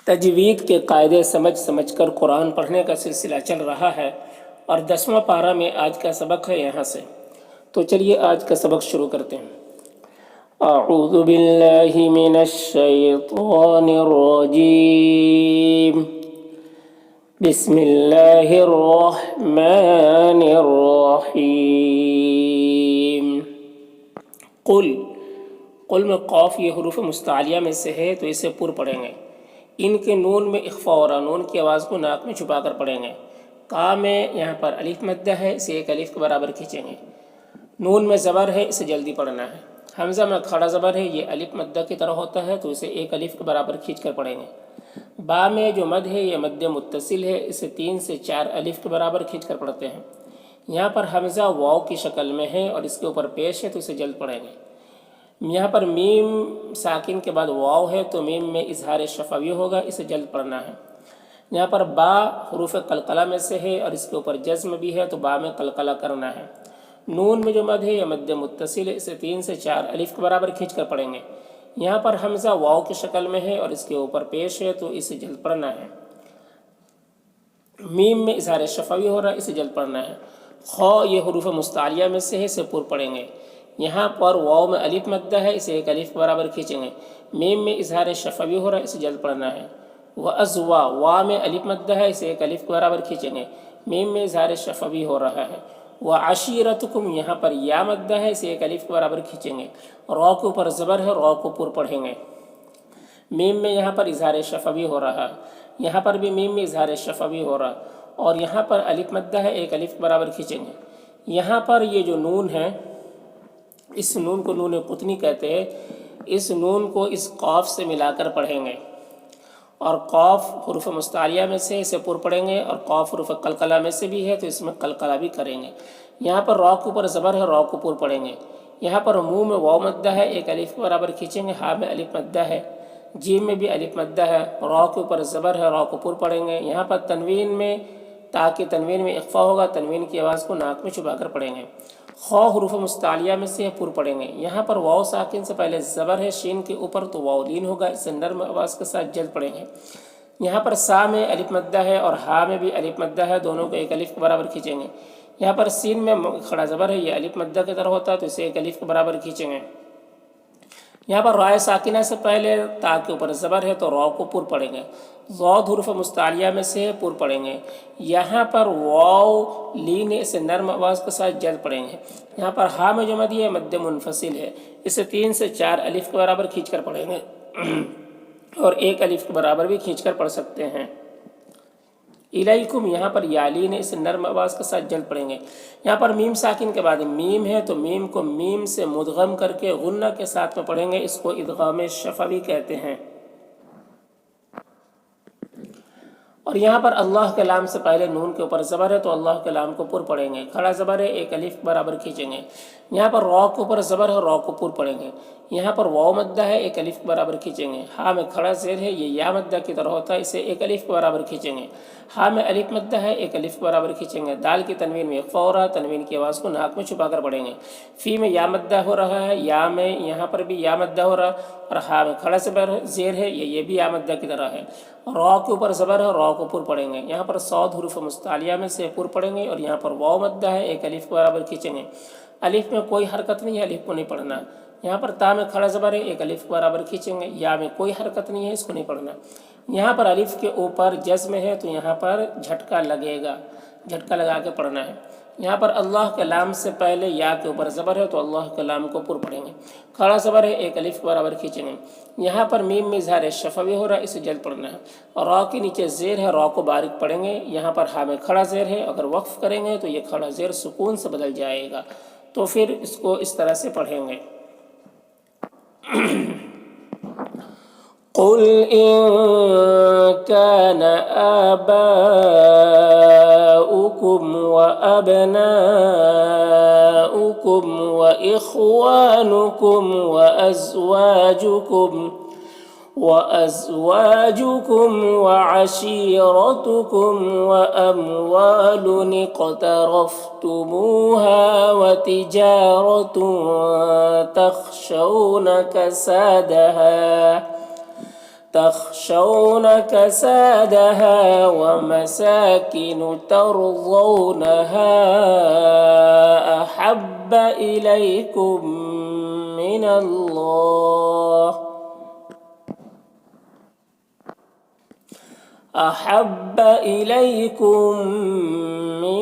تجوید کے قاعدے سمجھ کر قرآن پڑھنے کا سلسلہ چل رہا ہے اور 10واں پارہ میں آج کا سبق ہے یہاں سے۔ تو چلیے آج کا سبق شروع کرتے ہیں۔ اعوذ باللہ من الشیطان الرجیم، بسم اللہ الرحمن الرحیم۔ قل میں قاف یہ حروف مستعلیہ میں سے ہے تو اسے پر پڑھیں گے۔ ان کے نون میں اخفا ہو رہا، نون کی آواز کو ناک میں چھپا کر پڑھیں گے۔ کا میں یہاں پر الف مدہ ہے، اسے ایک الف کے برابر کھینچیں گے۔ نون میں زبر ہے، اسے جلدی پڑھنا ہے۔ حمزہ میں کھڑا زبر ہے، یہ الف مدہ کی طرح ہوتا ہے تو اسے ایک الف کے برابر کھینچ کر پڑھیں گے۔ با میں جو مد ہے یہ مد متصل ہے، اسے 3 سے 4 الف کے برابر کھینچ کر پڑھتے ہیں۔ یہاں پر حمزہ واو کی شکل میں ہے اور اس کے اوپر پیش ہے تو اسے جلد پڑھیں گے۔ یہاں پر میم ساکن کے بعد واو ہے تو میم میں اظہار شفوی ہوگا، اسے جلد پڑھنا ہے۔ یہاں پر با حروف قلقلہ میں سے ہے اور اس کے اوپر جزم بھی ہے تو با میں قلقلہ کرنا ہے۔ نون میں جو مد ہے یہ مد متصل ہے، اسے 3 سے 4 الف کے برابر کھینچ کر پڑھیں گے۔ یہاں پر حمزہ واو کی شکل میں ہے اور اس کے اوپر پیش ہے تو اسے جلد پڑھنا ہے۔ میم میں اظہار شفوی ہو رہا ہے، اسے جلد پڑھنا ہے۔ خو یہ حروف مستعلیہ میں سے ہے، اسے پر پڑھیں گے۔ یہاں پر واو میں الف مدہ ہے، اسے ایک الف کے برابر کھینچیں گے۔ میم میں اظہار شفوی ہو رہا ہے، اسے جلد پڑھنا ہے۔ وَأَزْوَا وا میں الف مدہ ہے، اسے ایک الف کے برابر کھینچیں گے۔ میم میں اظہار شفوی ہو رہا ہے۔ وَعَشِيرَتُكُمْ یہاں پر یا مدہ ہے، اسے ایک الف کے برابر کھینچیں گے۔ رو کے اوپر زبر ہے، رو کو پر پڑھیں گے۔ میم میں یہاں پر اظہار شفوی ہو رہا ہے، یہاں پر بھی میم میں اظہار شفوی ہو رہا اور یہاں پر الف مدہ ہے، ایک الف کے برابر کھینچیں گے۔ یہاں پر یہ جو نون ہے، اس نون کو نون قطنی کہتے ہیں۔ اس نون کو اس قاف سے ملا کر پڑھیں گے اور قاف حروف مستعلیہ میں سے اسے پر پڑھیں گے اور قاف حروف قلقلہ میں سے بھی ہے تو اس میں قلقلہ بھی کریں گے۔ یہاں پر رو کے اوپر زبر ہے، رو کو پر پڑھیں گے۔ یہاں پر منہ میں واو مدہ ہے، ایک الف کے برابر کھینچیں گے۔ ہاں میں الف مدہ ہے، جیم میں بھی الف مدہ ہے، رو کے اوپر زبر ہے، رو کو پر پڑھیں گے۔ یہاں پر تنوین میں تاکہ تنوین میں اخفا ہوگا، تنوین کی آواز کو ناک میں چھپا کر پڑھیں گے۔ خو حروف مستعلیہ میں سے پر پڑھیں گے۔ یہاں پر واو ساکن سے پہلے زبر ہے شین کے اوپر تو واو لین ہوگا، اسے نرم آواز کے ساتھ جلد پڑھیں گے۔ یہاں پر سا میں الف مدہ ہے اور ہا میں بھی الف مدہ ہے، دونوں کو ایک الف کے برابر کھینچیں گے۔ یہاں پر سین میں کھڑا زبر ہے، یہ الف مدہ کی طرح ہوتا ہے تو اسے ایک الف کے برابر کھینچیں گے۔ یہاں پر رائے ساکنہ سے پہلے تا کے اوپر زبر ہے تو رو کو پر پڑھیں گے۔ ضاد حروف مستعلیہ میں سے پر پڑھیں گے۔ یہاں پر واو لین ہے، اسے نرم آواز کے ساتھ جلد پڑھیں گے۔ یہاں پر ہا میں جو مد ہے مد منفصل ہے، اسے 3 سے 4 الف کے برابر کھینچ کر پڑھیں گے اور ایک الف کے برابر بھی کھینچ کر پڑھ سکتے ہیں۔ الیکم یہاں پر یالین ہے، اسے نرم آواز کے ساتھ جلد پڑھیں گے۔ یہاں پر میم ساکن کے بعد میم ہے تو میم کو میم سے مدغم کر کے غنہ کے ساتھ میں پڑھیں گے، اس کو ادغام شفوی کہتے ہیں۔ اور یہاں پر اللہ کے لام سے پہلے نون کے اوپر زبر ہے تو اللہ کے لام کو پر پڑھیں گے۔ کھڑا زبر ہے، ایک الف برابر کھینچیں گے۔ یہاں پر رو کے اوپر زبر ہے، رو کو پر پڑھیں گے۔ یہاں پر واو مدہ ہے، ایک الف برابر کھینچیں گے۔ ہاں میں کھڑا زیر ہے، یہ یا مدہ کی طرح ہوتا ہے، اسے ایک الف کے برابر کھینچیں گے۔ ہاں میں الف مدہ ہے، ایک الف کے برابر کھینچیں گے۔ دال کی تنوین میں اخفا ہو رہا ہے، تنوین کی آواز کو ناک میں چھپا کر پڑھیں گے۔ فی میں یا مدہ ہو رہا ہے، یا میں یہاں پر بھی یا مدہ ہو رہا اور ہاں میں کھڑا زیر ہے، یہ بھی یا مدہ کی طرح ہے۔ رو کے اوپر زبر ہے، رو کو پر پڑھیں گے۔ یہاں پر صاد حروف مستعلیہ میں سے پر پڑھیں گے اور یہاں پر واو مدہ ہے، ایک الف کے برابر کھینچیں گے۔ الف میں کوئی حرکت نہیں ہے، الف کو نہیں پڑھنا۔ یہاں پر تا میں کھڑا زبر ہے، ایک الف کے برابر کھینچیں گے۔ یا میں کوئی حرکت نہیں ہے، اس کو نہیں پڑھنا۔ یہاں پر الف کے اوپر جزم ہے تو یہاں پر جھٹکا لگے گا، جھٹکا لگا کے پڑھنا ہے۔ یہاں پر اللہ کے لام سے پہلے یا کے اوپر زبر ہے تو اللہ کے لام کو پر پڑھیں گے۔ کھڑا زبر ہے، ایک الف کے برابر کھینچیں گے۔ یہاں پر میم میں اظہار شفوی ہو رہا ہے، اسے جلد پڑھنا ہے۔ اور رو کے نیچے زیر ہے، رو کو باریک پڑھیں گے۔ یہاں پر ہاں میں کھڑا زیر ہے، اگر وقف کریں گے تو یہ کھڑا زیر سکون سے بدل جائے گا، تو پھر اس کو اس طرح سے پڑھیں گے۔ قل إن كان آباؤكم وأبناؤكم وإخوانكم وأزواجكم وعشيرتكم وأموال اقترفتموها وتجارة تخشون تخشون كسادها ومساكن ترضونها أحب إليكم من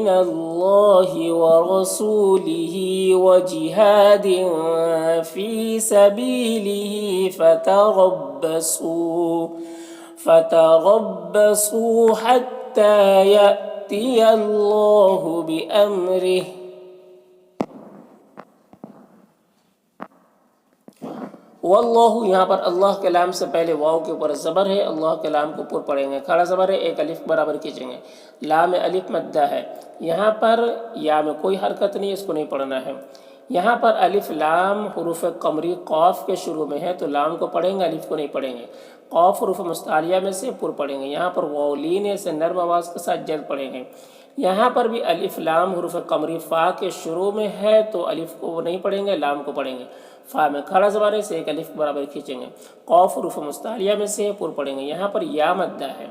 الله ورسوله وجهاد في سبيله فتربصوا حتى يأتي الله بأمره واللہ، یہاں پر اللہ کے لام سے پہلے واو کے اوپر زبر ہے، اللہ کے لام کو پر پڑھیں گے، کھڑا زبر ہے، ایک الف برابر کھینچیں گے، لام الف مدہ ہے، یہاں پر یا میں کوئی حرکت نہیں، اس کو نہیں پڑھنا ہے۔ یہاں پر الف لام حروف قمری قاف کے شروع میں ہے تو لام کو پڑھیں گے، الف کو نہیں پڑھیں گے۔ قاف حروف مستعلیہ میں سے پر پڑھیں گے، یہاں پر واو لین سے نرم آواز کے ساتھ جلد پڑھیں گے۔ یہاں پر بھی الف لام حروف قمری فا کے شروع میں ہے تو الف کو نہیں پڑھیں گے، لام کو پڑھیں گے۔ فا میں کھڑا زبر سے ایک الف برابر کھینچیں گے، قاف حروف مستعلیہ میں سے پر پڑھیں گے، یہاں پر یا مدہ ہے،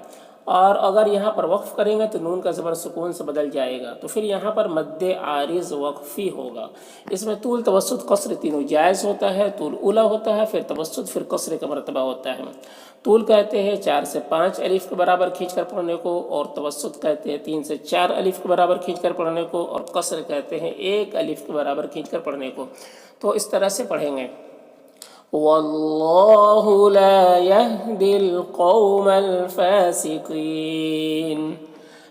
اور اگر یہاں پر وقف کریں گے تو نون کا زبر سکون سے بدل جائے گا، تو پھر یہاں پر مد عارض وقفی ہوگا۔ اس میں طول توسط قصر تینوں جائز ہوتا ہے، طول اولا ہوتا ہے، پھر توسط، پھر قصر کا مرتبہ ہوتا ہے۔ طول کہتے ہیں 4 سے 5 الف کے برابر کھینچ کر پڑھنے کو، اور توسط کہتے ہیں 3 سے 4 الف کے برابر کھینچ کر پڑھنے کو، اور قصر کہتے ہیں 1 الف کے برابر کھینچ کر پڑھنے کو۔ تو اس طرح سے پڑھیں گے۔ واللہ لا يهدي القوم الفاسقین۔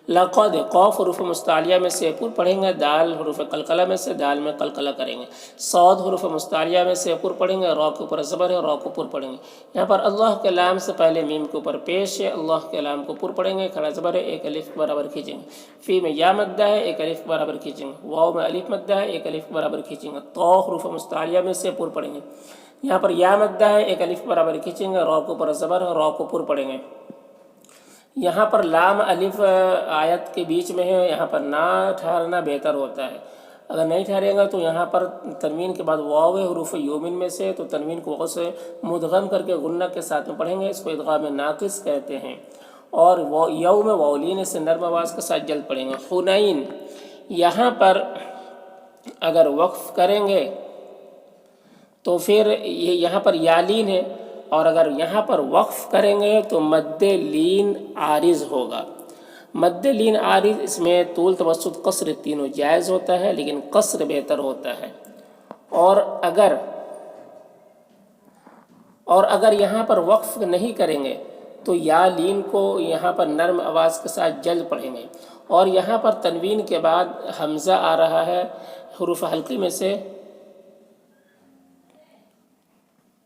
لقد، قاف حروف مستعلیہ میں سے پر پڑھیں گے، دال حروف قلقلہ میں سے دال میں قلقلہ کریں گے، صاد حروف مستعلیہ میں سے پر پڑھیں گے، را کے اوپر زبر ہے، را کو پر پڑھیں گے۔ یہاں پر اللہ کے لام سے پہلے میم کے اوپر پیش ہے، اللہ کے لام کو پر پڑھیں گے، کھڑا زبر ہے، ایک الف برابر کھینچیں گے۔ فی میں یا مدہ ہے، ایک الف برابر کھینچیں گے۔ واو میں الف مدہ ہے، ایک الف برابر کھینچیں گے۔ تو حروف مستعلیہ میں سے پر پڑھیں گے، یہاں پر یا مدہ ہے، ایک الف برابر کھینچیں گے، را کے اوپر زبر ہے، را کو پر پڑھیں گے۔ یہاں پر لام الف آیت کے بیچ میں ہے، یہاں پر نہ ٹھہرنا بہتر ہوتا ہے، اگر نہیں ٹھہرے گا تو یہاں پر تنوین کے بعد واو ہے حروف یومن میں سے، تو تنوین کو واو سے مدغم کر کے غنہ کے ساتھ میں پڑھیں گے، اس کو ادغام ناقص کہتے ہیں، اور یوم واولین سے نرم آواز کے ساتھ جلد پڑھیں گے۔ حنین، یہاں پر اگر وقف کریں گے تو پھر یہاں پر یالین ہے، اور اگر یہاں پر وقف کریں گے تو مد لین عارض ہوگا۔ مد لین عارض، اس میں طول توسط قصر تینوں جائز ہوتا ہے، لیکن قصر بہتر ہوتا ہے۔ اور اگر یہاں پر وقف نہیں کریں گے تو یا لین کو یہاں پر نرم آواز کے ساتھ جلد پڑھیں گے، اور یہاں پر تنوین کے بعد حمزہ آ رہا ہے حروف حلقی میں سے،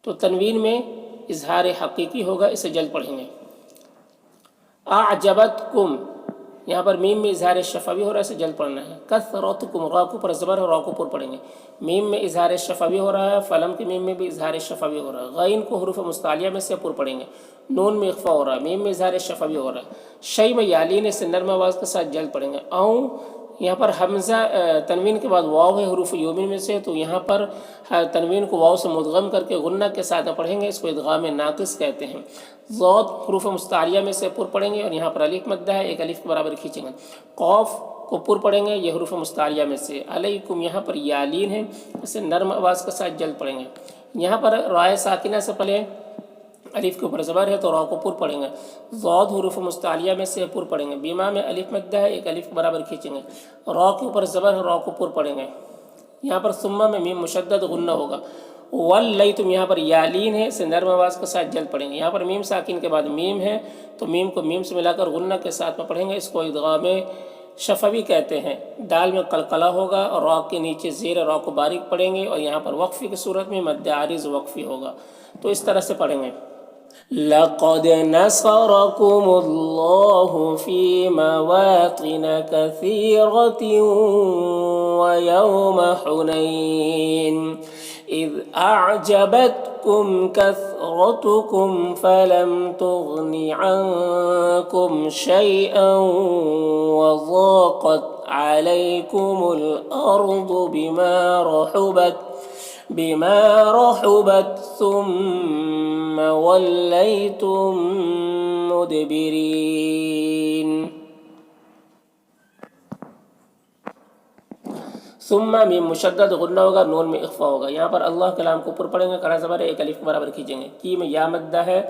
تو تنوین میں اظہار حقیقی ہوگا، اسے جلد پڑھیں گے۔ اعجبتکم، یہاں پر میم میں اظہار شفوی ہو رہا ہے، اسے جلد پڑھنا ہے۔ کثرتکم، را کو پر زبر ہے، را کو پر پڑھیں گے۔ میم میں اظہار شفوی ہو رہا ہے، فلم کی میم میں بھی اظہار شفوی ہو رہا ہے۔ غین کو حروف مستعلیہ میں سے پر پڑھیں گے، نون میں اخفا ہو رہا ہے، میم میں اظہار شفوی ہو رہا ہے۔ شی میں یالین سے نرم آواز کے ساتھ جلد پڑھیں گے۔ یہاں پر حمزہ تنوین کے بعد واو ہے حروف یومن میں سے، تو یہاں پر تنوین کو واو سے مدغم کر کے غنہ کے ساتھ پڑھیں گے، اس کو ادغام ناقص کہتے ہیں۔ ضاد حروف مستعلیہ میں سے پر پڑھیں گے، اور یہاں پر الف مدہ ہے، ایک الف برابر کھینچیں گے۔ قاف کو پر پڑھیں گے، یہ حروف مستعلیہ میں سے۔ علیکم، یہاں پر یالین ہے، اسے نرم آواز کے ساتھ جلد پڑھیں گے۔ یہاں پر رائے ساکنہ سے پہلے الف کے اوپر زبر ہے تو را کو پر پڑھیں گے۔ ضاد حروف مستعلیہ میں سے پر پڑھیں گے، بیما میں الف مدہ ہے، ایک الف برابر کھینچیں گے۔ را کے اوپر زبر ہے، را کو پر پڑھیں گے۔ یہاں پر ثم میں میم مشدد غنہ ہوگا۔ ولیتم، یہاں پر یالین ہے، اسے نرم آواز کے ساتھ جلد پڑھیں گے۔ یہاں پر میم ساکن کے بعد میم ہے تو میم کو میم سے ملا کر غنہ کے ساتھ میں پڑھیں گے، اس کو ادغام شفوی کہتے ہیں۔ دال میں قلقلہ ہوگا، اور را کے نیچے زیر را کو باریک پڑھیں گے، اور یہاں پر وقفی کی صورت میں مد عارض وقفی ہوگا، تو اس طرح سے پڑھیں گے۔ لقد نصركم الله في مواطن كثيرة ويوم حنين إذ أعجبتكم كثرتكم فلم تغن عنكم شيئا وضاقت عليكم الأرض بما رحبت بما رحبت ثم وليتم مدبرين. ثم میم مشدد غنہ ہوگا، نون میں اخفا ہوگا. یہاں پر اللہ کلام کو اوپر پڑھیں گے، کھڑا زبر ہے، ایک الف کے برابر کھینچیں گے. کی میں یا مدہ ہے،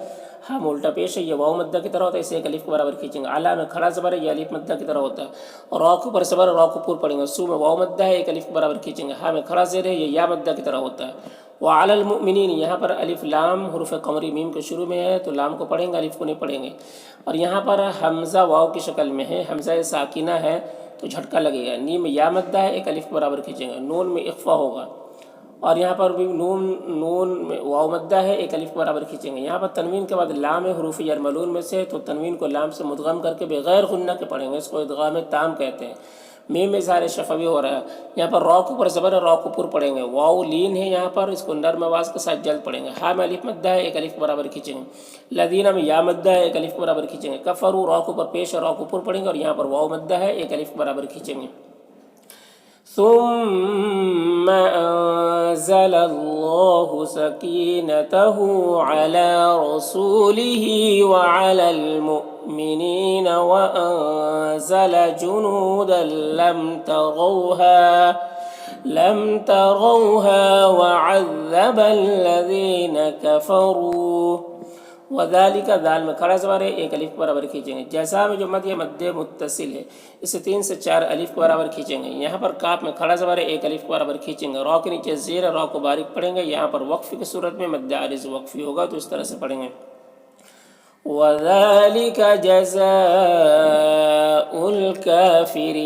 ہاں الٹا پیش ہے، یہ واو مدہ کی طرح ہوتا ہے، اسے ایک الف کے برابر کھینچیں گے. علا میں کھڑا زبر ہے، یہ الف مدہ کی طرح ہوتا ہے. اور را کے اوپر زبر، را کو اوپر پڑھیں گے. سو میں واو مدہ ہے، ایک الف کے برابر کھینچیں گے. ہاں میں کھڑا زیر ہے، یہ یا مدہ کی طرح ہوتا ہے. وعلی المؤمنین، یہاں پر الف لام حروف قمری میم کے شروع میں ہے تو لام کو پڑھیں گے، الف کو نہیں پڑھیں گے. اور یہاں پر حمزہ واو کی شکل میں ہے، حمزہ ساکنہ ہے تو جھٹکا لگے گا. نیم میں یا مدہ ہے، ایک الف کے برابر کھینچیں گے. نون میں اخفا ہوگا، اور یہاں پر بھی نون میں واو مدہ ہے، ایک الف کے برابر کھینچیں گے. یہاں پر تنوین کے بعد لام ہے حروف یرملون میں سے، تو تنوین کو لام سے مدغم کر کے بغیر غنہ کے پڑھیں گے. اس کو ادغام تام کہتے ہیں. میم میں اظہار شفوی ہو رہا ہے. یہاں پر را کے اوپر زبر ہے، را کو اوپر پڑھیں گے. واو لین ہے یہاں پر، اس کو نرم آواز کے ساتھ جلد پڑھیں گے. ہاں میں الف مدہ ہے، ایک الف کے برابر کھینچیں گے. لدینہ میں یا مدہ ہے، ایک الف کے برابر کھینچیں گے. کفروا را کے اوپر پیش ہے، را کو اوپر پڑھیں گے، اور یہاں پر واو مدہ ہے، ایک الف کے برابر کھینچیں گے. ثم أنزل الله سكينته على رسوله وعلى المؤمنين وأنزل جنودا لم تروها وعذب الذين كفروا. وذالک، دال میں کھڑا زبر ہے، ایک الف برابر کھینچیں گے. جیسا میں جو مد یہ مد متصل ہے، اسے 3 سے 4 الف کے برابر کھینچیں گے. یہاں پر کاف میں کھڑا زبر ہے، ایک الف کے برابر کھینچیں گے. را کے نیچے زیر ہے، را کو باریک پڑھیں گے. یہاں پر وقف کی صورت میں مد عارض وقفی ہوگا تو اس طرح سے پڑھیں گے. وذالک جزاء الکافرین.